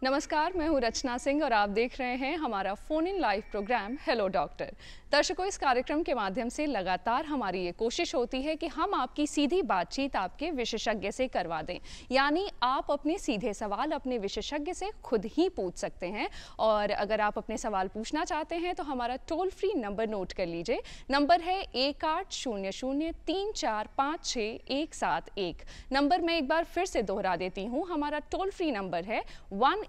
नमस्कार, मैं हूं रचना सिंह और आप देख रहे हैं हमारा phone in live program hello doctor. दर्शकों, इस कार्यक्रम के माध्यम से लगातार हमारी ये कोशिश होती है कि हम आपकी सीधी बातचीत आपके विशेषज्ञ से करवा दें, यानी आप अपने सीधे सवाल अपने विशेषज्ञ से खुद ही पूछ सकते हैं। और अगर आप अपने सवाल पूछना चाहते हैं तो हमारा टोल फ्री नंबर नोट कर लीजिए। नंबर है 1800-3456171। नंबर मैं एक बार फिर से दोहरा देती हूँ, हमारा टोल फ्री नंबर है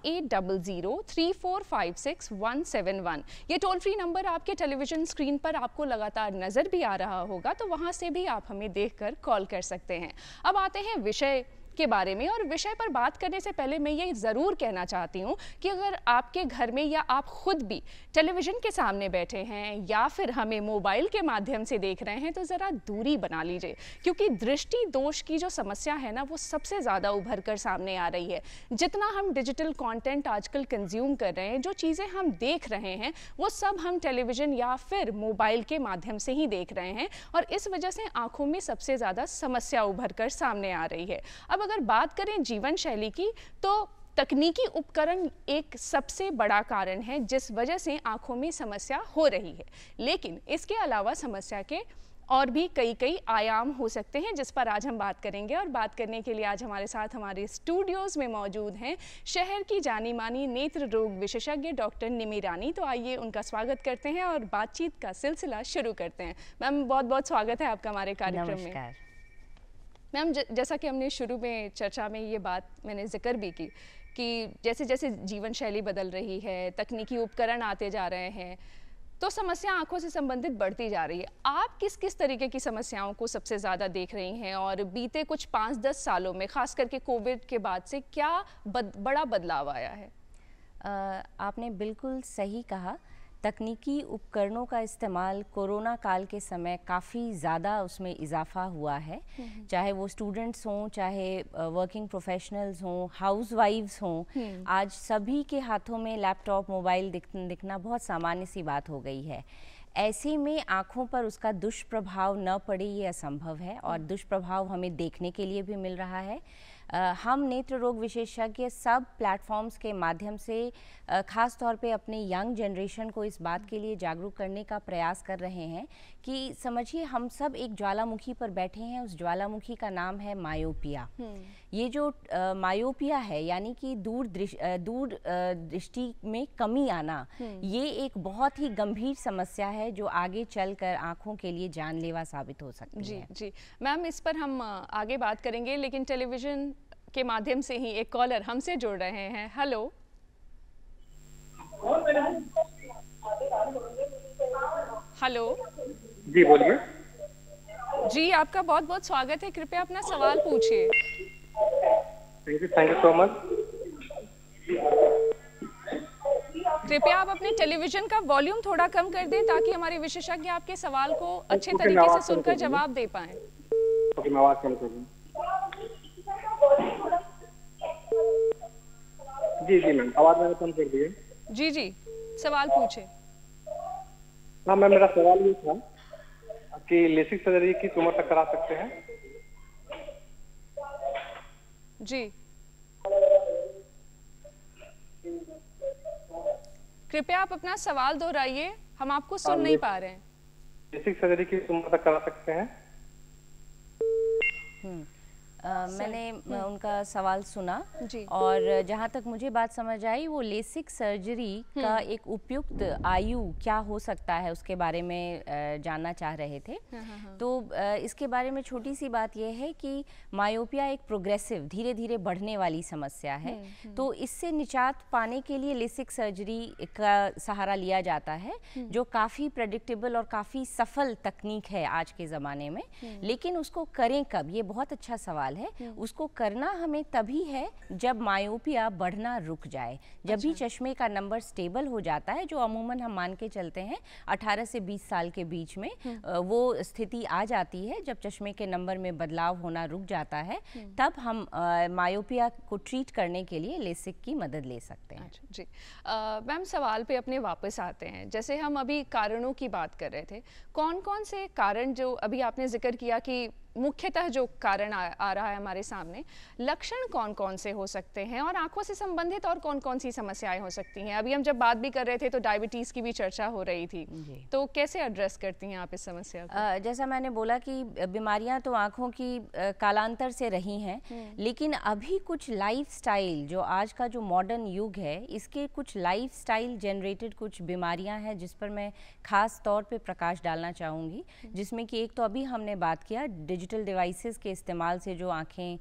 1800-3456171। ये टोल फ्री नंबर आपके टेलीविजन स्क्रीन पर आपको लगातार नजर भी आ रहा होगा, तो वहां से भी आप हमें देखकर कॉल कर सकते हैं। अब आते हैं विषय के बारे में, और विषय पर बात करने से पहले मैं ये ज़रूर कहना चाहती हूँ कि अगर आपके घर में या आप खुद भी टेलीविज़न के सामने बैठे हैं या फिर हमें मोबाइल के माध्यम से देख रहे हैं तो ज़रा दूरी बना लीजिए, क्योंकि दृष्टि दोष की जो समस्या है ना, वो सबसे ज़्यादा उभर कर सामने आ रही है। जितना हम डिजिटल कंटेंट आजकल कंज्यूम कर रहे हैं, जो चीज़ें हम देख रहे हैं, वो सब हम टेलीविज़न या फिर मोबाइल के माध्यम से ही देख रहे हैं, और इस वजह से आँखों में सबसे ज़्यादा समस्या उभर कर सामने आ रही है। अब अगर बात करें जीवन शैली की, तो तकनीकी उपकरण एक सबसे बड़ा कारण है जिस वजह से आंखों में समस्या हो रही है। लेकिन इसके अलावा समस्या के और भी कई आयाम हो सकते हैं, जिस पर आज हम बात करेंगे। और बात करने के लिए आज हमारे साथ हमारे स्टूडियोज़ में मौजूद हैं शहर की जानी मानी नेत्र रोग विशेषज्ञ डॉक्टर निमि रानी। तो आइए उनका स्वागत करते हैं और बातचीत का सिलसिला शुरू करते हैं। मैम, बहुत बहुत स्वागत है आपका हमारे कार्यक्रम में। मैम, जैसा कि हमने शुरू में चर्चा में ये बात मैंने जिक्र भी की कि जैसे जैसे जीवन शैली बदल रही है, तकनीकी उपकरण आते जा रहे हैं, तो समस्या आंखों से संबंधित बढ़ती जा रही है। आप किस किस तरीके की समस्याओं को सबसे ज़्यादा देख रही हैं, और बीते कुछ 5-10 सालों में खास करके कोविड के बाद से क्या बड़ा बदलाव आया है? आपने बिल्कुल सही कहा। तकनीकी उपकरणों का इस्तेमाल कोरोना काल के समय काफ़ी ज़्यादा उसमें इजाफा हुआ है। चाहे वो स्टूडेंट्स हों, चाहे वर्किंग प्रोफेशनल्स हों, हाउसवाइफ्स हों, आज सभी के हाथों में लैपटॉप, मोबाइल दिखना बहुत सामान्य सी बात हो गई है। ऐसे में आँखों पर उसका दुष्प्रभाव न पड़े ये असंभव है, और दुष्प्रभाव हमें देखने के लिए भी मिल रहा है। हम नेत्र रोग विशेषज्ञ सब प्लेटफॉर्म्स के माध्यम से ख़ास तौर पे अपने यंग जनरेशन को इस बात के लिए जागरूक करने का प्रयास कर रहे हैं कि समझिए, हम सब एक ज्वालामुखी पर बैठे हैं। उस ज्वालामुखी का नाम है मायोपिया। ये जो मायोपिया है, यानी कि दूर दृष्टि में कमी आना, ये एक बहुत ही गंभीर समस्या है जो आगे चलकर आँखों के लिए जानलेवा साबित हो सकती है। जी मैम, इस पर हम आगे बात करेंगे, लेकिन टेलीविज़न के माध्यम से ही एक कॉलर हमसे जुड़ रहे हैं। हेलो। हेलो जी, बोलिए। जी, आपका बहुत बहुत स्वागत है। कृपया अपना सवाल पूछिए। Thank you so much. कृपया आप अपने टेलीविजन का वॉल्यूम थोड़ा कम कर दें, ताकि हमारे विशेषज्ञ आपके सवाल को अच्छे तरीके से सुनकर जवाब दे पाएं। ओके, मैं आवाज कम कर दूं। जी मैम, आवाज मैंने कम कर दी है। जी, सवाल पूछे। हाँ मैम, मेरा सवाल ये था कि लेसिक सर्जरी किस उम्र तक करा सकते हैं? जी, कृपया आप अपना सवाल दोहराइए, हम आपको सुन नहीं पा रहे हैं। लेसिक सर्जरी किस उम्र तक करा सकते हैं? मैंने उनका सवाल सुना, जी। और जहाँ तक मुझे बात समझ आई, वो लेसिक सर्जरी का एक उपयुक्त आयु क्या हो सकता है उसके बारे में जानना चाह रहे थे। तो इसके बारे में छोटी सी बात यह है कि मायोपिया एक प्रोग्रेसिव, धीरे धीरे बढ़ने वाली समस्या है। तो इससे निजात पाने के लिए लेसिक सर्जरी का सहारा लिया जाता है, जो काफ़ी प्रेडिक्टेबल और काफ़ी सफल तकनीक है आज के ज़माने में। लेकिन उसको करें कब, ये बहुत अच्छा सवाल है। उसको करना हमें तभी है जब मायोपिया बढ़ना रुक जाए, जब भी चश्मे का नंबर स्टेबल हो जाता है, जो अमूमन हम मान के चलते हैं 18 से 20 साल के बीच में वो स्थिति आ जाती है जब चश्मे के नंबर में बदलाव होना रुक जाता है। तब हम मायोपिया को ट्रीट करने के लिए लेसिक की मदद ले सकते हैं। जी मैम, सवाल पे अपने वापस आते हैं। जैसे हम अभी कारणों की बात कर रहे थे, कौन कौन से कारण, जो अभी आपने जिक्र किया कि मुख्यतः जो कारण आ रहा है हमारे सामने, लक्षण कौन कौन से हो सकते हैं और आंखों से संबंधित और कौन कौन सी समस्याएं हो सकती हैं? अभी हम जब बात भी कर रहे थे तो डायबिटीज़ की भी चर्चा हो रही थी, तो कैसे एड्रेस करती हैं आप इस समस्या को? जैसा मैंने बोला कि बीमारियां तो आँखों की कालांतर से रही हैं, लेकिन अभी कुछ लाइफस्टाइल, जो आज का जो मॉडर्न युग है, इसके कुछ लाइफस्टाइल जनरेटेड कुछ बीमारियां हैं जिस पर मैं ख़ास तौर पे प्रकाश डालना चाहूँगी। जिसमें कि एक तो अभी हमने बात किया डिजिटल डिवाइसेस के इस्तेमाल से जो आँखें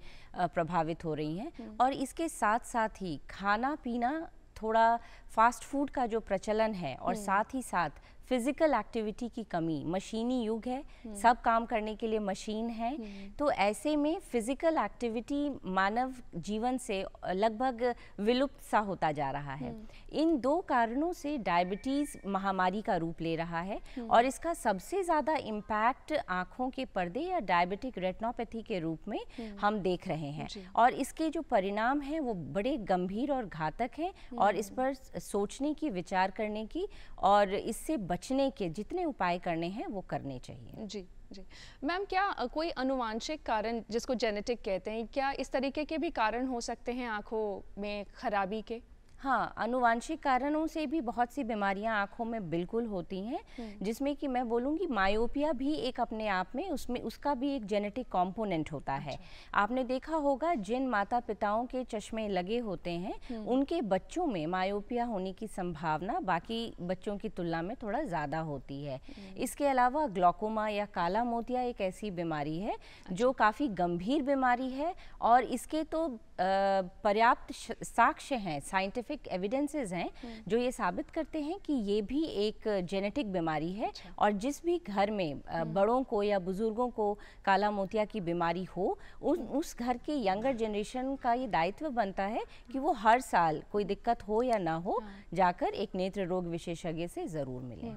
प्रभावित हो रही हैं, और इसके साथ साथ ही खाना पीना, थोड़ा फास्ट फूड का जो प्रचलन है, और साथ ही साथ फिजिकल एक्टिविटी की कमी। मशीनी युग है, सब काम करने के लिए मशीन है, तो ऐसे में फिजिकल एक्टिविटी मानव जीवन से लगभग विलुप्त सा होता जा रहा है। इन दो कारणों से डायबिटीज़ महामारी का रूप ले रहा है, और इसका सबसे ज़्यादा इम्पैक्ट आँखों के पर्दे या डायबिटिक रेटिनोपैथी के रूप में हम देख रहे हैं, और इसके जो परिणाम हैं वो बड़े गंभीर और घातक हैं, और इस पर सोचने की, विचार करने की, और इससे बचने के जितने उपाय करने हैं वो करने चाहिए। जी जी मैम, क्या कोई अनुवांशिक कारण, जिसको जेनेटिक कहते हैं, क्या इस तरीके के भी कारण हो सकते हैं आंखों में खराबी के? हाँ, अनुवांशिक कारणों से भी बहुत सी बीमारियां आँखों में बिल्कुल होती हैं, जिसमें कि मैं बोलूँगी मायोपिया भी एक अपने आप में, उसमें उसका भी एक जेनेटिक कंपोनेंट होता है। आपने देखा होगा जिन माता पिताओं के चश्मे लगे होते हैं, उनके बच्चों में मायोपिया होने की संभावना बाकी बच्चों की तुलना में थोड़ा ज़्यादा होती है। इसके अलावा ग्लौकोमा या काला मोतिया एक ऐसी बीमारी है जो काफ़ी गंभीर बीमारी है, और इसके तो पर्याप्त साक्ष्य हैं, साइंटिफिक एविडेंसेस हैं जो ये साबित करते हैं कि ये भी एक जेनेटिक बीमारी है। और जिस भी घर में बड़ों को या बुजुर्गों को काला मोतिया की बीमारी हो, उस घर के यंगर जनरेशन का ये दायित्व बनता है कि वो हर साल कोई दिक्कत हो या ना हो, जाकर एक नेत्र रोग विशेषज्ञ से ज़रूर मिलें।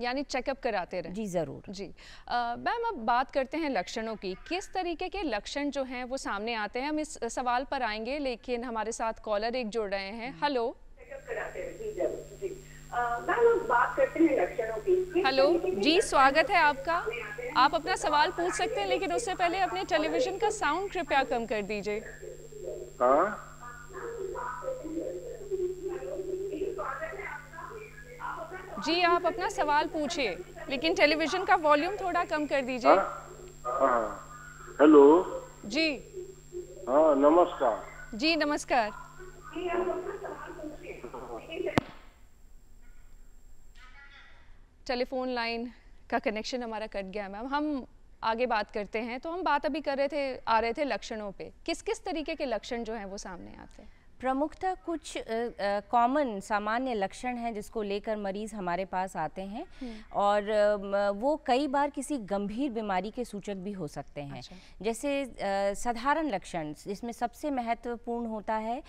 यानी चेकअप कराते रहें। जी ज़रूर। जी मैम, अब बात करते हैं लक्षणों की। किस तरीके के लक्षण जो हैं वो सामने आते हैं? हम इस सवाल पर आएंगे, लेकिन हमारे साथ कॉलर एक जुड़ रहे हैं। हेलो। बात करते हैं लक्षणों की। हेलो जी, स्वागत है आपका। आप अपना सवाल पूछ सकते हैं, लेकिन उससे पहले अपने टेलीविजन का साउंड कृपया कम कर दीजिए। जी, आप अपना सवाल पूछिए, लेकिन टेलीविजन का वॉल्यूम थोड़ा कम कर दीजिए। हेलो जी। हाँ, नमस्कार। जी नमस्कार। टेलीफोन लाइन का कनेक्शन हमारा कट गया मैम। हम आगे बात करते हैं। तो हम बात अभी कर रहे थे लक्षणों पे। किस किस तरीके के लक्षण जो हैं वो सामने आते हैं? प्रमुखतः कुछ कॉमन सामान्य लक्षण हैं जिसको लेकर मरीज़ हमारे पास आते हैं, और वो कई बार किसी गंभीर बीमारी के सूचक भी हो सकते हैं। जैसे साधारण लक्षण, जिसमें सबसे महत्वपूर्ण होता है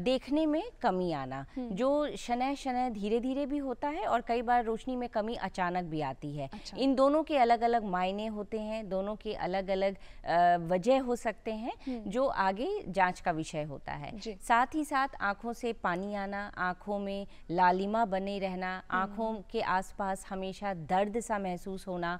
देखने में कमी आना, जो शनैः शनैः धीरे धीरे भी होता है, और कई बार रोशनी में कमी अचानक भी आती है। इन दोनों के अलग अलग मायने होते हैं, दोनों के अलग अलग वजह हो सकते हैं, जो आगे जांच का विषय होता है। साथ ही साथ आँखों से पानी आना, आँखों में लालिमा बने रहना, आँखों के आसपास हमेशा दर्द सा महसूस होना,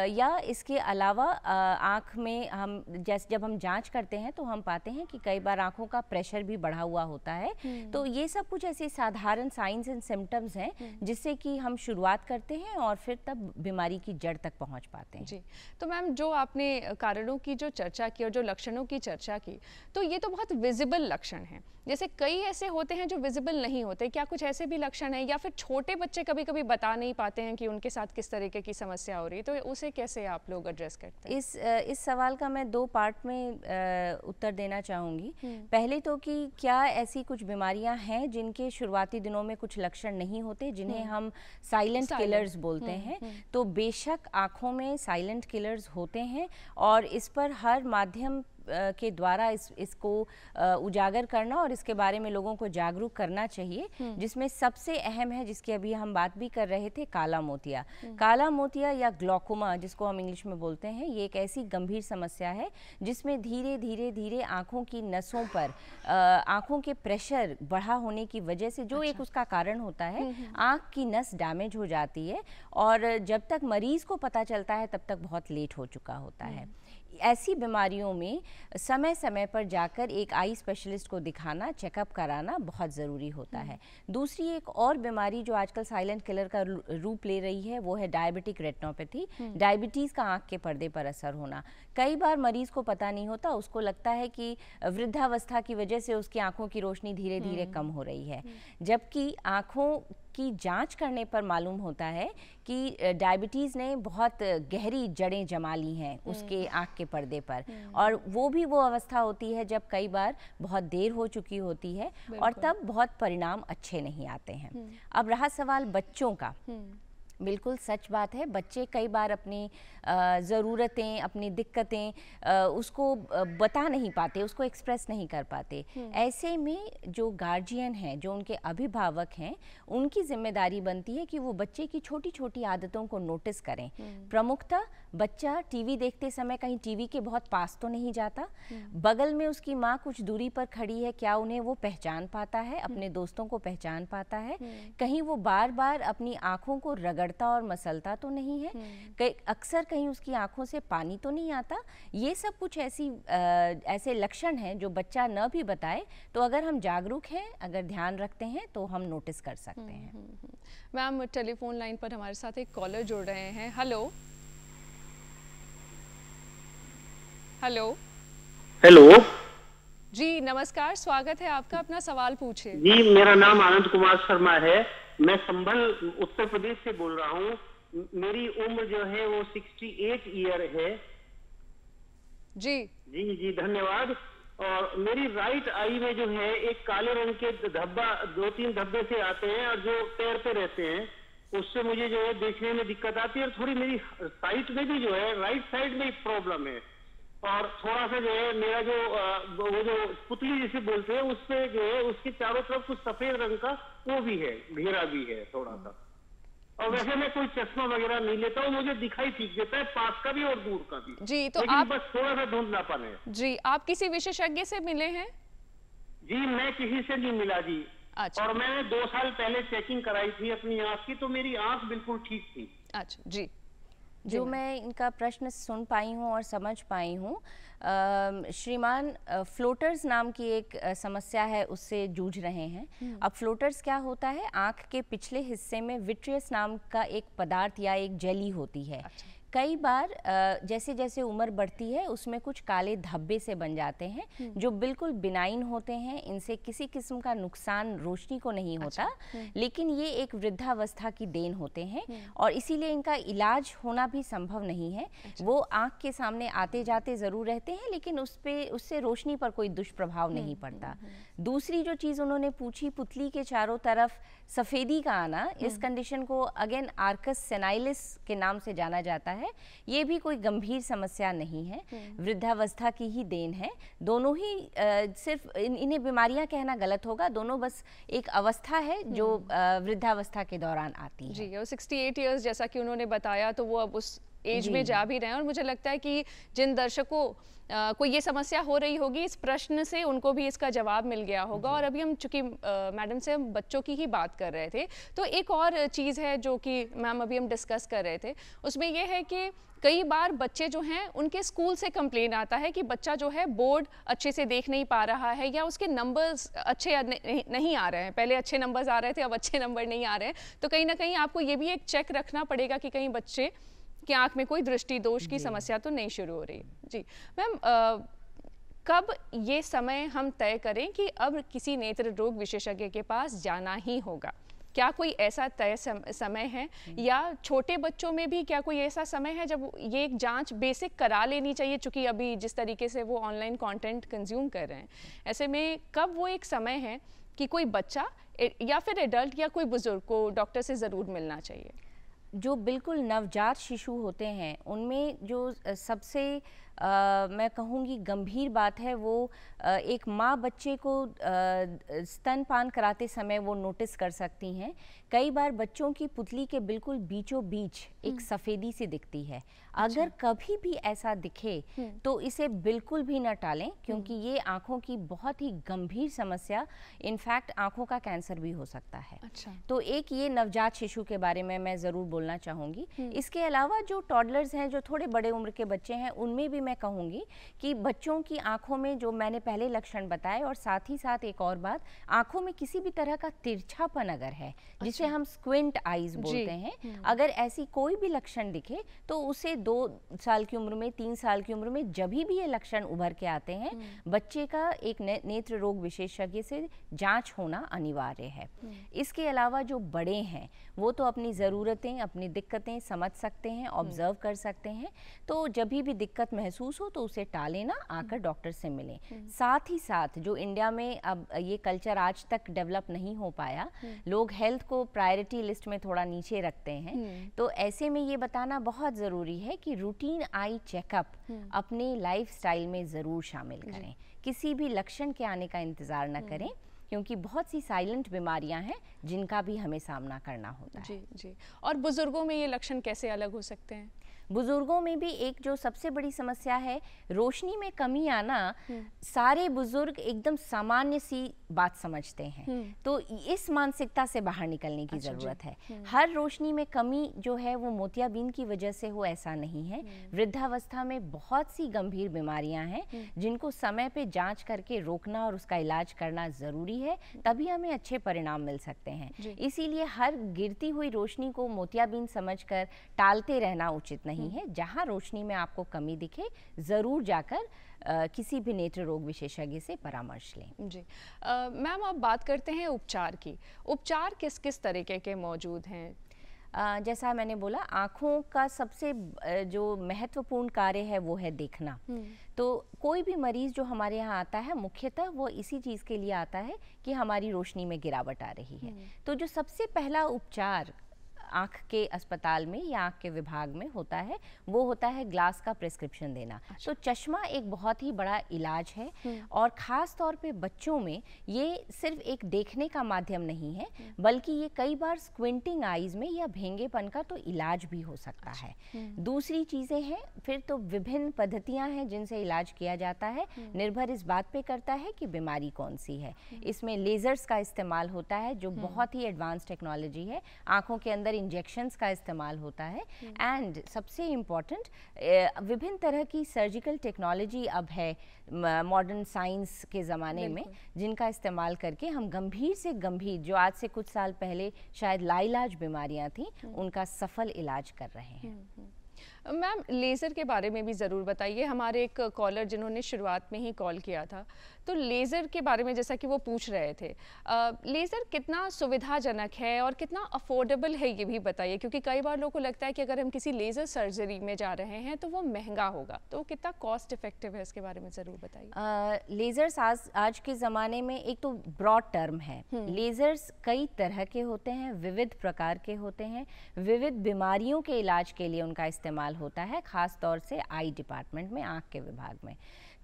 या इसके अलावा आँख में हम जब हम जांच करते हैं तो हम पाते हैं कि कई बार आँखों का प्रेशर भी बढ़ा हुआ होता है। तो ये सब कुछ ऐसे साधारण साइंस एंड सिम्टम्स हैं जिससे कि हम शुरुआत करते हैं और फिर तब बीमारी की जड़ तक पहुँच पाते हैं। जी, तो मैम जो आपने कारणों की जो चर्चा की और जो लक्षणों की चर्चा की, तो ये तो बहुत विजिबल लक्षण हैं। जैसे कई ऐसे होते हैं जो विजिबल नहीं होते, क्या कुछ ऐसे भी लक्षण हैं, या फिर छोटे बच्चे कभी कभी बता नहीं पाते हैं कि उनके साथ किस तरीके की समस्या हो रही है, तो उसे कैसे आप लोग एड्रेस करते हैं? इस सवाल का मैं 2 पार्ट में उत्तर देना चाहूँगी। पहले तो कि क्या ऐसी कुछ बीमारियां हैं जिनके शुरुआती दिनों में कुछ लक्षण नहीं होते, जिन्हें हम साइलेंट किलर्स बोलते हैं। तो बेशक आँखों में साइलेंट किलर्स होते हैं, और इस पर हर माध्यम के द्वारा इसको उजागर करना और इसके बारे में लोगों को जागरूक करना चाहिए, जिसमें सबसे अहम है, जिसकी अभी हम बात भी कर रहे थे, काला मोतिया। काला मोतिया या ग्लॉकोमा जिसको हम इंग्लिश में बोलते हैं, ये एक ऐसी गंभीर समस्या है जिसमें धीरे धीरे धीरे आँखों की नसों पर आँखों के प्रेशर बढ़ा होने की वजह से जो एक उसका कारण होता है, आँख की नस डैमेज हो जाती है और जब तक मरीज को पता चलता है तब तक बहुत लेट हो चुका होता है। ऐसी बीमारियों में समय समय पर जाकर एक आई स्पेशलिस्ट को दिखाना, चेकअप कराना बहुत ज़रूरी होता है। दूसरी एक और बीमारी जो आजकल साइलेंट किलर का रूप ले रही है वो है डायबिटिक रेटिनोपैथी, डायबिटीज़ का आँख के पर्दे पर असर होना। कई बार मरीज़ को पता नहीं होता, उसको लगता है कि वृद्धावस्था की वजह से उसकी आँखों की रोशनी धीरे धीरे कम हो रही है, जबकि आँखों की जांच करने पर मालूम होता है कि डायबिटीज़ ने बहुत गहरी जड़ें जमा ली हैं उसके आँख के पर्दे पर, और वो अवस्था होती है जब कई बार बहुत देर हो चुकी होती है और तब बहुत परिणाम अच्छे नहीं आते हैं। अब रहा सवाल बच्चों का, बिल्कुल सच बात है, बच्चे कई बार अपनी ज़रूरतें, अपनी दिक्कतें उसको बता नहीं पाते, उसको एक्सप्रेस नहीं कर पाते। ऐसे में जो गार्जियन हैं, जो उनके अभिभावक हैं, उनकी जिम्मेदारी बनती है कि वो बच्चे की छोटी छोटी आदतों को नोटिस करें। प्रमुखतः बच्चा टीवी देखते समय कहीं टीवी के बहुत पास तो नहीं जाता, बगल में उसकी माँ कुछ दूरी पर खड़ी है, क्या उन्हें वो पहचान पाता है, अपने दोस्तों को पहचान पाता है, कहीं वो बार बार अपनी आँखों को रगड़ता और मसलता तो नहीं है, अक्सर कहीं उसकी आंखों से पानी तो नहीं आता। ये सब कुछ ऐसे लक्षण हैं जो बच्चा न भी बताए तो अगर हम जागरूक हैं, अगर ध्यान रखते हैं तो हम नोटिस कर सकते हैं। मैम टेलीफोन लाइन पर हमारे साथ एक कॉलर जुड़ रहे हैं। हेलो हेलो हेलो जी, नमस्कार, स्वागत है आपका, अपना सवाल पूछिए। जी, मेरा नाम आनंद कुमार शर्मा है, मैं संभल उत्तर प्रदेश से बोल रहा हूँ। मेरी उम्र जो है वो 68 ईयर है। जी जी जी, धन्यवाद। और मेरी राइट आई में जो है एक काले रंग के धब्बा, 2-3 धब्बे से आते हैं और जो पैर पे रहते हैं, उससे मुझे जो है देखने में दिक्कत आती है और थोड़ी मेरी साइट में भी जो है, राइट साइड में एक प्रॉब्लम है। और थोड़ा सा जो है मेरा जो वो जो पुतली जिसे बोलते हैं, उस पे जो है उसके चारों तरफ कुछ सफेद रंग का वो भी है, घेरा भी है थोड़ा सा। और वैसे मैं कोई चश्मा वगैरह नहीं लेता हूँ, मुझे दिखाई ठीक देता है, पास का भी और दूर का भी। जी, तो लेकिन आप बस थोड़ा सा धुंधलापन है। जी, आप किसी विशेषज्ञ से मिले हैं? जी, मैं किसी से नहीं मिला जी। अच्छा। और मैंने 2 साल पहले चेकिंग कराई थी अपनी आँख की, तो मेरी आँख बिल्कुल ठीक थी। अच्छा जी, जो मैं इनका प्रश्न सुन पाई हूँ और समझ पाई हूँ, श्रीमान फ्लोटर्स नाम की एक समस्या है, उससे जूझ रहे हैं। अब फ्लोटर्स क्या होता है, आँख के पिछले हिस्से में विट्रियस नाम का एक पदार्थ या एक जेली होती है। अच्छा। कई बार जैसे जैसे उम्र बढ़ती है उसमें कुछ काले धब्बे से बन जाते हैं जो बिल्कुल बिनाइन होते हैं, इनसे किसी किस्म का नुकसान रोशनी को नहीं होता। अच्छा। लेकिन ये एक वृद्धावस्था की देन होते हैं और इसीलिए इनका इलाज होना भी संभव नहीं है। अच्छा। वो आँख के सामने आते जाते ज़रूर रहते हैं लेकिन उससे रोशनी पर कोई दुष्प्रभाव नहीं पड़ता। दूसरी जो चीज़ उन्होंने पूछी, पुतली के चारों तरफ सफ़ेदी का आना, इस कंडीशन को अगेन आर्कस सेनाइलिस के नाम से जाना जाता है। ये भी कोई गंभीर समस्या नहीं है, वृद्धावस्था की ही देन है। दोनों ही सिर्फ इन्हें बीमारियां कहना गलत होगा, दोनों बस एक अवस्था है जो वृद्धावस्था के दौरान आती है। जी, और 68 इयर्स जैसा कि उन्होंने बताया, तो वो अब उस एज में जा भी रहे हैं और मुझे लगता है कि जिन दर्शकों को ये समस्या हो रही होगी, इस प्रश्न से उनको भी इसका जवाब मिल गया होगा। और अभी हम चूंकि मैडम से हम बच्चों की ही बात कर रहे थे, तो एक और चीज़ है जो कि मैम अभी हम डिस्कस कर रहे थे, उसमें ये है कि कई बार बच्चे जो हैं उनके स्कूल से कंप्लेन आता है कि बच्चा जो है बोर्ड अच्छे से देख नहीं पा रहा है या उसके नंबर्स अच्छे नहीं आ रहे हैं। पहले अच्छे नंबर्स आ रहे थे, अब अच्छे नंबर नहीं आ रहे हैं। तो कहीं ना कहीं आपको ये भी एक चेक रखना पड़ेगा कि कहीं बच्चे कि आँख में कोई दृष्टि दोष की समस्या तो नहीं शुरू हो रही। जी मैम, कब ये समय हम तय करें कि अब किसी नेत्र रोग विशेषज्ञ के पास जाना ही होगा? क्या कोई ऐसा तय समय है या छोटे बच्चों में भी क्या कोई ऐसा समय है जब ये एक जांच बेसिक करा लेनी चाहिए, चूंकि अभी जिस तरीके से वो ऑनलाइन कंटेंट कंज्यूम कर रहे हैं, ऐसे में कब वो एक समय है कि कोई बच्चा या फिर एडल्ट या कोई बुजुर्ग को डॉक्टर से ज़रूर मिलना चाहिए? जो बिल्कुल नवजात शिशु होते हैं उनमें जो सबसे मैं कहूँगी गंभीर बात है। वो एक माँ बच्चे को स्तनपान कराते समय वो नोटिस कर सकती हैं। कई बार बच्चों की पुतली के बिल्कुल बीचों बीच एक सफ़ेदी सी दिखती है। अगर कभी भी ऐसा दिखे तो इसे बिल्कुल भी न टालें, क्योंकि ये आँखों की बहुत ही गंभीर समस्या, इनफैक्ट आँखों का कैंसर भी हो सकता है। तो एक ये नवजात शिशु के बारे में मैं ज़रूर बोलना चाहूँगी। इसके अलावा जो टॉडलर्स हैं, जो थोड़े बड़े उम्र के बच्चे हैं, उनमें भी मैं कहूँगी कि बच्चों की आँखों में जो मैंने पहले लक्षण बताए, और साथ ही साथ एक और बात, आँखों में किसी भी तरह का तिरछापन अगर है, जिसे हम स्क्विंट आईज बोलते हैं, अगर ऐसी कोई भी लक्षण दिखे तो उसे 2 साल की उम्र में, 3 साल की उम्र में, जब भी ये लक्षण उभर के आते हैं, बच्चे का एक नेत्र रोग विशेषज्ञ से जांच होना अनिवार्य है। इसके अलावा जो बड़े हैं वो तो अपनी ज़रूरतें, अपनी दिक्कतें समझ सकते हैं, ऑब्जर्व कर सकते हैं। तो जब भी दिक्कत महसूस हो तो उसे टालें ना, आकर डॉक्टर से मिलें। साथ ही साथ जो इंडिया में अब ये कल्चर आज तक डेवलप नहीं हो पाया, लोग हेल्थ को प्रायोरिटी लिस्ट में थोड़ा नीचे रखते हैं, तो ऐसे में ये बताना बहुत ज़रूरी है कि रूटीन आई चेकअप अपने लाइफस्टाइल में ज़रूर शामिल करें। किसी भी लक्षण के आने का इंतज़ार न करें, क्योंकि बहुत सी साइलेंट बीमारियां हैं जिनका भी हमें सामना करना होता है। जी। और बुजुर्गों में ये लक्षण कैसे अलग हो सकते हैं? बुजुर्गों में भी एक जो सबसे बड़ी समस्या है, रोशनी में कमी आना, सारे बुजुर्ग एकदम सामान्य सी बात समझते हैं। तो इस मानसिकता से बाहर निकलने की ज़रूरत है। हर रोशनी में कमी जो है वो मोतियाबिंद की वजह से हो, ऐसा नहीं है। वृद्धावस्था में बहुत सी गंभीर बीमारियां हैं जिनको समय पे जांच करके रोकना और उसका इलाज करना ज़रूरी है, तभी हमें अच्छे परिणाम मिल सकते हैं। इसीलिए हर गिरती हुई रोशनी को मोतियाबिंद समझकर टालते रहना उचित नहीं है। जहां रोशनी में आपको कमी दिखे, जरूर जाकर किसी भी नेत्र रोग विशेषज्ञ से परामर्श लें। जी मैम, अब बात करते हैं उपचार की। उपचार किस किस तरीके के मौजूद हैं? जैसा मैंने बोला, आँखों का सबसे जो महत्वपूर्ण कार्य है वो है देखना। तो कोई भी मरीज़ जो हमारे यहाँ आता है, मुख्यतः वो इसी चीज़ के लिए आता है कि हमारी रोशनी में गिरावट आ रही है। तो जो सबसे पहला उपचार आँख के अस्पताल में या आँख के विभाग में होता है, वो होता है ग्लास का प्रिस्क्रिप्शन देना। तो चश्मा एक बहुत ही बड़ा इलाज है, और ख़ास तौर पे बच्चों में ये सिर्फ एक देखने का माध्यम नहीं है, बल्कि ये कई बार स्क्विंटिंग आईज में या भेंगेपन का तो इलाज भी हो सकता है। दूसरी चीज़ें हैं, फिर तो विभिन्न पद्धतियाँ हैं जिनसे इलाज किया जाता है। निर्भर इस बात पे करता है कि बीमारी कौन सी है। इसमें लेज़र्स का इस्तेमाल होता है, जो बहुत ही एडवांस टेक्नोलॉजी है। आँखों के अंदर इंजेक्शंस का इस्तेमाल होता है, एंड सबसे इम्पॉर्टेंट, विभिन्न तरह की सर्जिकल टेक्नोलॉजी अब है मॉडर्न साइंस के ज़माने में, जिनका इस्तेमाल करके हम गंभीर से गंभीर, जो आज से कुछ साल पहले शायद लाइलाज बीमारियां थीं, उनका सफल इलाज कर रहे हैं। मैम, लेज़र के बारे में भी ज़रूर बताइए। हमारे एक कॉलर जिन्होंने शुरुआत में ही कॉल किया था, तो लेज़र के बारे में जैसा कि वो पूछ रहे थे, लेज़र कितना सुविधाजनक है और कितना अफोर्डेबल है, ये भी बताइए, क्योंकि कई बार लोगों को लगता है कि अगर हम किसी लेज़र सर्जरी में जा रहे हैं तो वो महंगा होगा, तो वो कितना कॉस्ट इफेक्टिव है, इसके बारे में ज़रूर बताइए। लेज़र्स आज के ज़माने में एक तो ब्रॉड टर्म है। लेज़र्स कई तरह के होते हैं, विविध प्रकार के होते हैं, विविध बीमारियों के इलाज के लिए उनका इस्तेमाल होता है, ख़ास तौर से आई डिपार्टमेंट में, आँख के विभाग में।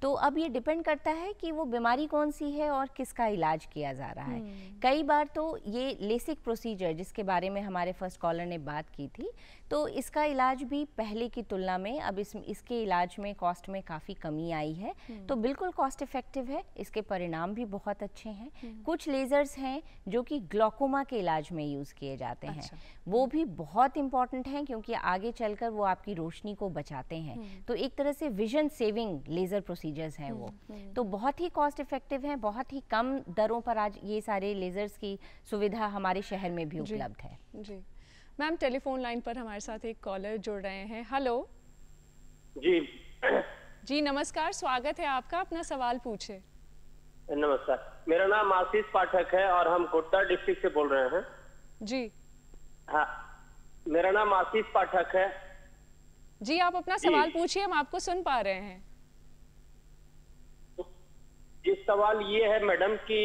तो अब ये डिपेंड करता है कि वो बीमारी कौन सी है और किसका इलाज किया जा रहा है। कई बार तो ये लेसिक प्रोसीजर, जिसके बारे में हमारे फर्स्ट कॉलर ने बात की थी, तो इसका इलाज भी पहले की तुलना में अब इसके इलाज में कॉस्ट में काफ़ी कमी आई है। तो बिल्कुल कॉस्ट इफेक्टिव है, इसके परिणाम भी बहुत अच्छे हैं। कुछ लेज़र्स हैं जो कि ग्लॉकोमा के इलाज में यूज़ किए जाते हैं। वो भी बहुत इम्पॉर्टेंट हैं, क्योंकि आगे चलकर वो आपकी रोशनी को बचाते हैं। तो एक तरह से विजन सेविंग लेज़र प्रोसीजर्स हैं वो। तो बहुत ही कॉस्ट इफेक्टिव हैं, बहुत ही कम दरों पर आज ये सारे लेज़र्स की सुविधा हमारे शहर में भी उपलब्ध है। जी मैम, टेलीफोन लाइन पर हमारे साथ एक कॉलर जुड़ रहे हैं। हेलो जी नमस्कार, स्वागत है आपका, अपना सवाल पूछे। नमस्कार, मेरा नाम आशीष पाठक है और हम कोटा डिस्ट्रिक्ट से बोल रहे हैं। जी हाँ, मेरा नाम आशीष पाठक है जी, आप अपना सवाल पूछिए, हम आपको सुन पा रहे हैं। जिस सवाल ये है मैडम कि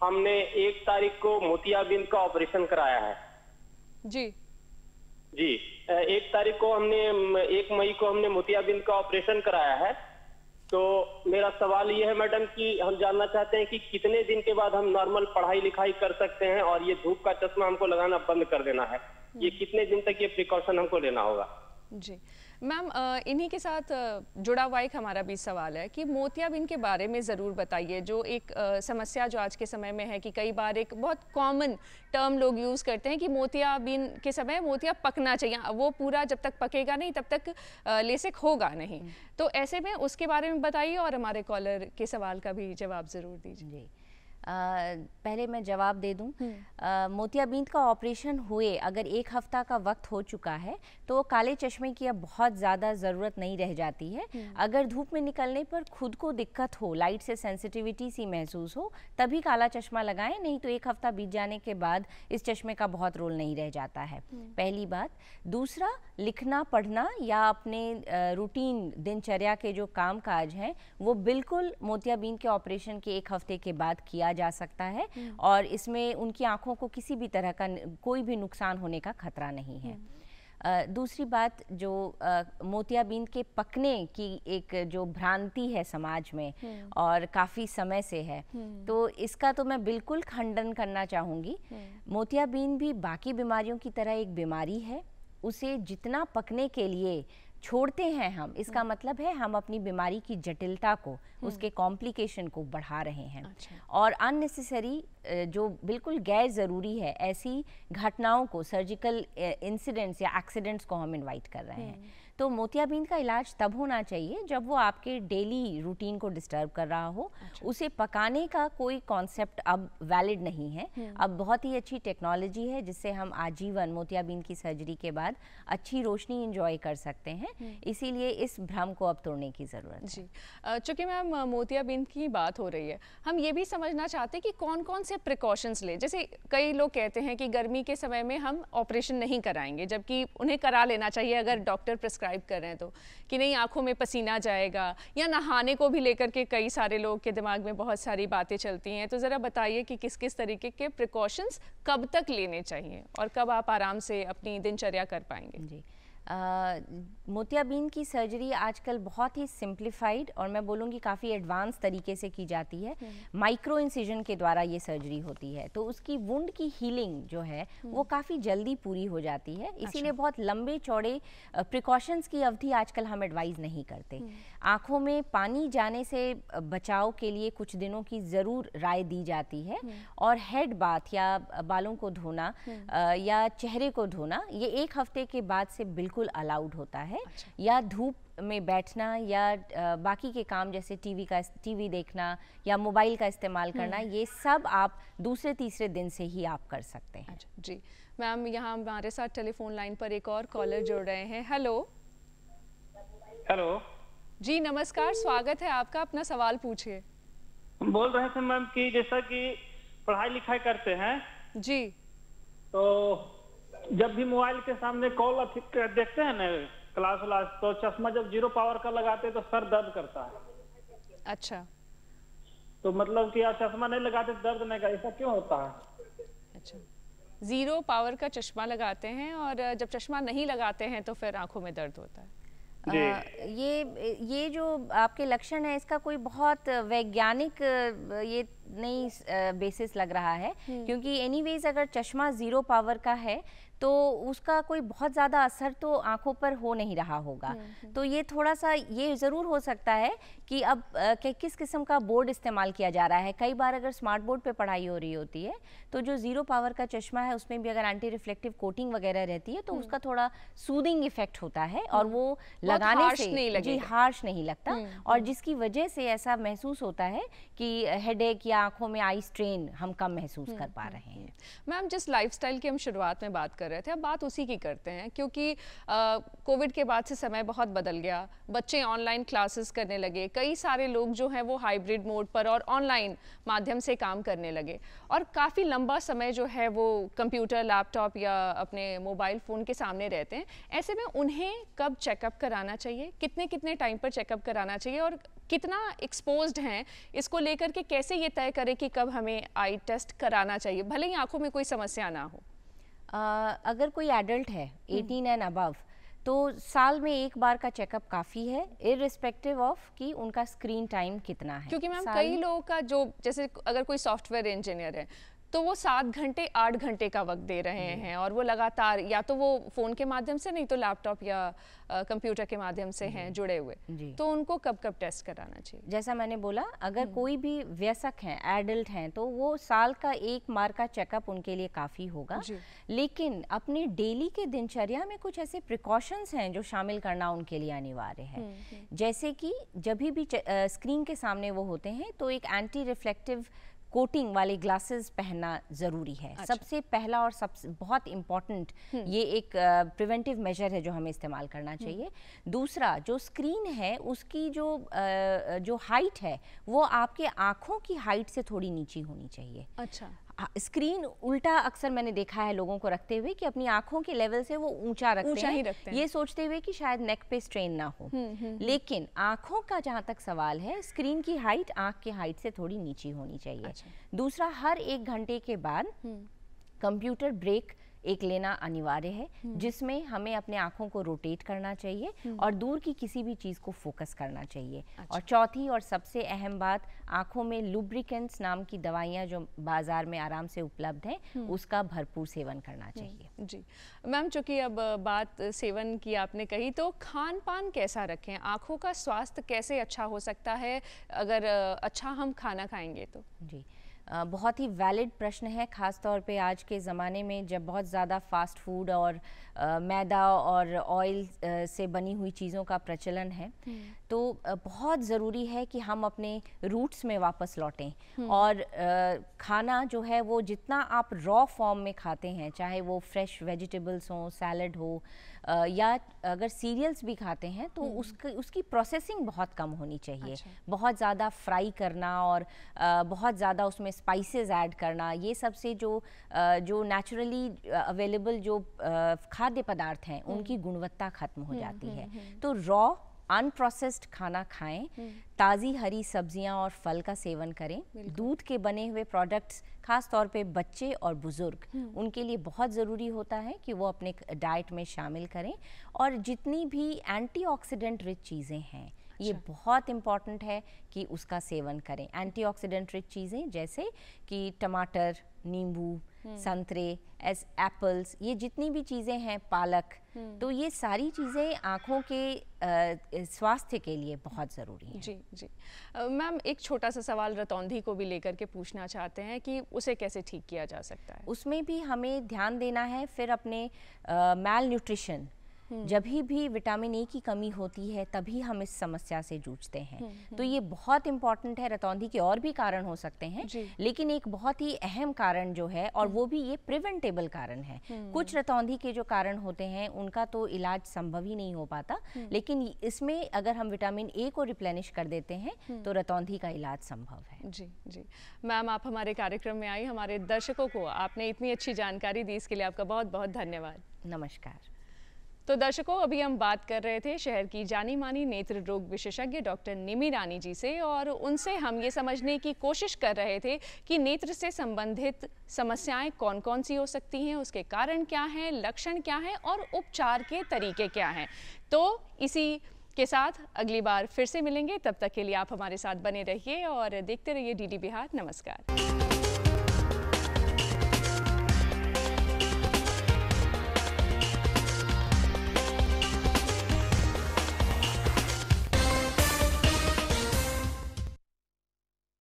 हमने 1 तारीख को मोतियाबिंद का ऑपरेशन कराया है। जी 1 तारीख को 1 मई को हमने मोतियाबिंद का ऑपरेशन कराया है। तो मेरा सवाल ये है मैडम कि हम जानना चाहते हैं कि कितने दिन के बाद हम नॉर्मल पढ़ाई लिखाई कर सकते हैं, और ये धूप का चश्मा हमको लगाना बंद कर देना है, ये कितने दिन तक ये प्रिकॉशन हमको लेना होगा? जी मैम, इन्हीं के साथ जुड़ा हुआ एक हमारा भी सवाल है कि मोतियाबिंद के बारे में ज़रूर बताइए। जो एक समस्या जो आज के समय में है कि कई बार एक बहुत कॉमन टर्म लोग यूज़ करते हैं कि मोतियाबिंद के समय मोतिया पकना चाहिए, वो पूरा जब तक पकेगा नहीं तब तक लेसिक होगा नहीं। तो ऐसे में उसके बारे में बताइए और हमारे कॉलर के सवाल का भी जवाब ज़रूर दीजिए। पहले मैं जवाब दे दूं। मोतियाबिंद का ऑपरेशन हुए अगर 1 हफ्ता का वक्त हो चुका है तो काले चश्मे की अब बहुत ज़्यादा ज़रूरत नहीं रह जाती है। अगर धूप में निकलने पर खुद को दिक्कत हो, लाइट से सेंसिटिविटी सी महसूस हो, तभी काला चश्मा लगाएं, नहीं तो 1 हफ्ता बीत जाने के बाद इस चश्मे का बहुत रोल नहीं रह जाता है। पहली बात। दूसरा, लिखना पढ़ना या अपने रूटीन दिनचर्या के जो काम काज हैं वो बिल्कुल मोतियाबिंद के ऑपरेशन के 1 हफ्ते के बाद किया जा सकता है, और इसमें उनकी आंखों को किसी भी तरह का कोई भी नुकसान होने का खतरा नहीं है। दूसरी बात, जो मोतियाबिंद के पकने की एक जो भ्रांति है समाज में और काफ़ी समय से है, तो इसका तो मैं बिल्कुल खंडन करना चाहूँगी। मोतियाबिंद भी बाकी बीमारियों की तरह एक बीमारी है, उसे जितना पकने के लिए छोड़ते हैं हम, इसका मतलब है हम अपनी बीमारी की जटिलता को, उसके कॉम्प्लिकेशन को बढ़ा रहे हैं। और अननेसेसरी जो बिल्कुल गैर ज़रूरी है ऐसी घटनाओं को, सर्जिकल इंसिडेंट्स या एक्सीडेंट्स को हम इनवाइट कर रहे हैं। तो मोतियाबिंद का इलाज तब होना चाहिए जब वो आपके डेली रूटीन को डिस्टर्ब कर रहा हो। उसे पकाने का कोई कॉन्सेप्ट अब वैलिड नहीं है। अब बहुत ही अच्छी टेक्नोलॉजी है जिससे हम आजीवन मोतियाबिंद की सर्जरी के बाद अच्छी रोशनी एंजॉय कर सकते हैं, इसीलिए इस भ्रम को अब तोड़ने की ज़रूरत है। जी, चूँकि मैम मोतियाबिंद की बात हो रही है, हम ये भी समझना चाहते हैं कि कौन कौन से प्रिकॉशंस लें। जैसे कई लोग कहते हैं कि गर्मी के समय में हम ऑपरेशन नहीं कराएंगे, जबकि उन्हें करा लेना चाहिए अगर डॉक्टर प्रिस्क्राइब कर रहे हैं तो, कि नहीं आंखों में पसीना जाएगा, या नहाने को भी लेकर के कई सारे लोग के दिमाग में बहुत सारी बातें चलती हैं। तो ज़रा बताइए कि किस किस तरीके के प्रिकॉशंस कब तक लेने चाहिए और कब आप आराम से अपनी दिनचर्या कर पाएंगे? जी, मोतियाबिंद की सर्जरी आजकल बहुत ही सिंप्लीफाइड और मैं बोलूँगी काफ़ी एडवांस तरीके से की जाती है। माइक्रो इंसिजन के द्वारा ये सर्जरी होती है, तो उसकी वुंड की हीलिंग जो है वो काफ़ी जल्दी पूरी हो जाती है। इसीलिए बहुत लंबे चौड़े प्रिकॉशंस की अवधि आजकल हम एडवाइज़ नहीं करते। आँखों में पानी जाने से बचाव के लिए कुछ दिनों की ज़रूर राय दी जाती है, और हेड बाथ या बालों को धोना या चेहरे को धोना ये 1 हफ्ते के बाद से बिल्कुल अलाउड होता है। या धूप में बैठना या बाकी के काम जैसे टीवी देखना या मोबाइल का इस्तेमाल करना, ये सब आप दूसरे तीसरे दिन से ही आप कर सकते हैं। जी मैम, यहाँ हमारे साथ टेलीफोन लाइन पर एक और कॉलर जुड़ रहे हैं। हेलो। हेलो जी नमस्कार, स्वागत है आपका, अपना सवाल पूछिए। हम बोल रहे थे मैम कि जैसा कि पढ़ाई लिखाई करते हैं जी, तो जब भी मोबाइल के सामने कॉल देखते हैं ना क्लास व्लास, तो चश्मा जब 0 पावर का लगाते हैं तो सर दर्द करता है। अच्छा, तो मतलब कि आप चश्मा नहीं लगाते दर्द नहीं करता, ऐसा क्यों होता है? अच्छा, 0 पावर का चश्मा लगाते हैं और जब चश्मा नहीं लगाते हैं तो फिर आंखों में दर्द होता है। ये जो आपके लक्षण है इसका कोई बहुत वैज्ञानिक ये नहीं बेसिस लग रहा है, क्योंकि एनीवेज अगर चश्मा 0 पावर का है तो उसका कोई बहुत ज़्यादा असर तो आंखों पर हो नहीं रहा होगा। तो ये थोड़ा सा ये ज़रूर हो सकता है कि अब किस किस्म का बोर्ड इस्तेमाल किया जा रहा है। कई बार अगर स्मार्ट बोर्ड पे पढ़ाई हो रही होती है तो जो 0 पावर का चश्मा है उसमें भी अगर एंटी रिफ्लेक्टिव कोटिंग वगैरह रहती है तो उसका थोड़ा सूदिंग इफेक्ट होता है और वो लगाने से जी हार्श नहीं लगता, और जिसकी वजह से ऐसा महसूस होता है कि हेडेक या आंखों में आई स्ट्रेन हम कम महसूस कर पा रहे हैं। मैम, जिस लाइफस्टाइल की हम शुरुआत में बात कर रहे थे, अब बात उसी की करते हैं, क्योंकि कोविड के बाद से समय बहुत बदल गया। बच्चे ऑनलाइन क्लासेस करने लगे, कई सारे लोग जो हैं वो हाइब्रिड मोड पर और ऑनलाइन माध्यम से काम करने लगे, और काफ़ी लंबा समय जो है वो कंप्यूटर, लैपटॉप या अपने मोबाइल फ़ोन के सामने रहते हैं। ऐसे में उन्हें कब चेकअप कराना चाहिए, कितने कितने टाइम पर चेकअप कराना चाहिए, और कितना एक्सपोज्ड हैं इसको लेकर के कैसे ये तय करें कि कब हमें आई टेस्ट कराना चाहिए, भले ही आंखों में कोई समस्या ना हो? अगर कोई एडल्ट है 18 एंड अबव तो साल में एक बार का चेकअप काफ़ी है, इररिस्पेक्टिव ऑफ कि उनका स्क्रीन टाइम कितना है। क्योंकि मैम कई लोगों का जो, जैसे अगर कोई सॉफ्टवेयर इंजीनियर है तो वो 7 घंटे 8 घंटे का वक्त दे रहे हैं और वो लगातार या तो वो फ़ोन के माध्यम से, नहीं तो लैपटॉप या कंप्यूटर के माध्यम से हैं जुड़े हुए, तो उनको कब कब टेस्ट कराना चाहिए? जैसा मैंने बोला, अगर कोई भी वयस्क हैं, एडल्ट हैं, तो वो साल का एक बार का चेकअप उनके लिए काफ़ी होगा। लेकिन अपने डेली के दिनचर्या में कुछ ऐसे प्रिकॉशंस हैं जो शामिल करना उनके लिए अनिवार्य है। जैसे कि जब भी स्क्रीन के सामने वो होते हैं तो एक एंटी रिफ्लेक्टिव कोटिंग वाले ग्लासेस पहनना ज़रूरी है। अच्छा। सबसे पहला और सबसे बहुत इम्पॉर्टेंट ये एक प्रिवेंटिव मेजर है जो हमें इस्तेमाल करना चाहिए। दूसरा, जो स्क्रीन है उसकी जो हाइट है वो आपके आँखों की हाइट से थोड़ी नीची होनी चाहिए। अच्छा। स्क्रीन उल्टा अक्सर मैंने देखा है लोगों को रखते हुए कि अपनी आंखों के लेवल से वो ऊंचा रखते हैं, ये सोचते हुए कि शायद नेक पे स्ट्रेन ना हो। लेकिन आंखों का जहां तक सवाल है, स्क्रीन की हाइट आंख की हाइट से थोड़ी नीची होनी चाहिए। अच्छा। दूसरा, हर 1 घंटे के बाद कंप्यूटर ब्रेक एक लेना अनिवार्य है, जिसमें हमें अपने आंखों को रोटेट करना चाहिए और दूर की किसी भी चीज़ को फोकस करना चाहिए। अच्छा। और चौथी और सबसे अहम बात, आंखों में लुब्रिकेंट्स नाम की दवाइयाँ जो बाजार में आराम से उपलब्ध हैं, उसका भरपूर सेवन करना चाहिए। जी मैम, चूँकि अब बात सेवन की आपने कही, तो खान पान कैसा रखें? आँखों का स्वास्थ्य कैसे अच्छा हो सकता है अगर अच्छा हम खाना खाएंगे तो? जी, बहुत ही वैलिड प्रश्न है, ख़ास तौर पे आज के ज़माने में जब बहुत ज़्यादा फास्ट फूड और मैदा और ऑयल से बनी हुई चीज़ों का प्रचलन है। तो बहुत ज़रूरी है कि हम अपने रूट्स में वापस लौटें और खाना जो है वो जितना आप रॉ फॉर्म में खाते हैं, चाहे वो फ्रेश वेजिटेबल्स हों, सैलड हो, या अगर सीरियल्स भी खाते हैं, तो उसकी प्रोसेसिंग बहुत कम होनी चाहिए। अच्छा। बहुत ज़्यादा फ्राई करना और बहुत ज़्यादा उसमें स्पाइसेस ऐड करना, ये सब से जो नेचुरली अवेलेबल जो खाद्य पदार्थ हैं उनकी गुणवत्ता खत्म हो जाती है। तो रॉ अनप्रोसेस्ड खाना खाएं, ताज़ी हरी सब्जियां और फल का सेवन करें। दूध के बने हुए प्रोडक्ट्स, खास तौर पे बच्चे और बुजुर्ग, उनके लिए बहुत ज़रूरी होता है कि वो अपने डाइट में शामिल करें। और जितनी भी एंटीऑक्सीडेंट रिच चीज़ें हैं, ये बहुत इम्पॉर्टेंट है कि उसका सेवन करें। एंटीऑक्सीडेंट रिच चीज़ें जैसे कि टमाटर, नींबू, संतरे, एप्पल्स, ये जितनी भी चीज़ें हैं, पालक, तो ये सारी चीज़ें आँखों के स्वास्थ्य के लिए बहुत ज़रूरी हैं। जी जी मैम, एक छोटा सा सवाल रतौंधी को भी लेकर के पूछना चाहते हैं कि उसे कैसे ठीक किया जा सकता है? उसमें भी हमें ध्यान देना है फिर अपने मैल न्यूट्रिशन। जब भी विटामिन ए की कमी होती है तभी हम इस समस्या से जूझते हैं। तो ये बहुत इम्पॉर्टेंट है। रतौंधी के और भी कारण हो सकते हैं, लेकिन एक बहुत ही अहम कारण जो है, और वो भी ये प्रिवेंटेबल कारण है। कुछ रतौंधी के जो कारण होते हैं उनका तो इलाज संभव ही नहीं हो पाता, लेकिन इसमें अगर हम विटामिन ए को रिप्लेनिश कर देते हैं तो रतौंधी का इलाज संभव है। जी जी मैम, आप हमारे कार्यक्रम में आई, हमारे दर्शकों को आपने इतनी अच्छी जानकारी दी, इसके लिए आपका बहुत बहुत धन्यवाद। नमस्कार। तो दर्शकों, अभी हम बात कर रहे थे शहर की जानी मानी नेत्र रोग विशेषज्ञ डॉक्टर निमि रानी जी से, और उनसे हम ये समझने की कोशिश कर रहे थे कि नेत्र से संबंधित समस्याएं कौन कौन सी हो सकती हैं, उसके कारण क्या हैं, लक्षण क्या हैं और उपचार के तरीके क्या हैं। तो इसी के साथ अगली बार फिर से मिलेंगे, तब तक के लिए आप हमारे साथ बने रहिए और देखते रहिए DD बिहार। नमस्कार।